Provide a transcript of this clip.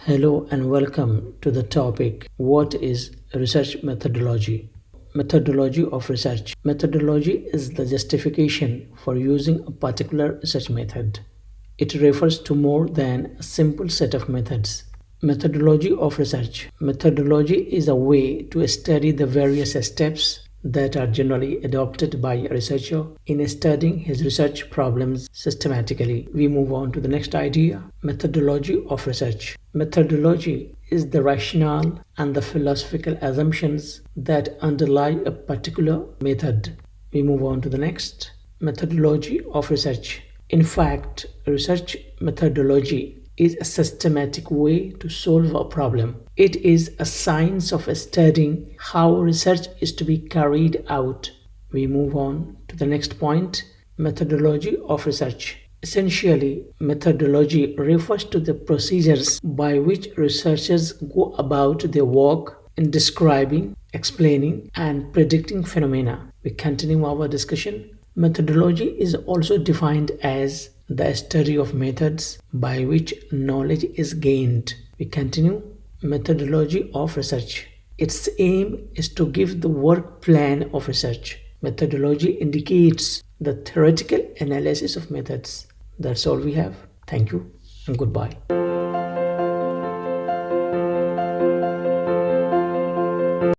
Hello and welcome to the topic what is research methodology? Methodology of research. Methodology is the justification for using a particular research method. It refers to more than a simple set of methods. Methodology of research. Methodology is a way to study the various steps that are generally adopted by a researcher in studying his research problems systematically. We move on to the next idea, methodology of research. Methodology is the rationale and the philosophical assumptions that underlie a particular method. We move on to the next, methodology of research. In fact, research methodology is a systematic way to solve a problem. It is a science of studying how research is to be carried out. We move on to the next point, methodology of research. Essentially, methodology refers to the procedures by which researchers go about their work in describing, explaining, and predicting phenomena. We continue our discussion. Methodology is also defined as the study of methods by which knowledge is gained. We continue. Methodology of research. Its aim is to give the work plan of research. Methodology indicates the theoretical analysis of methods. That's all we have. Thank you and goodbye.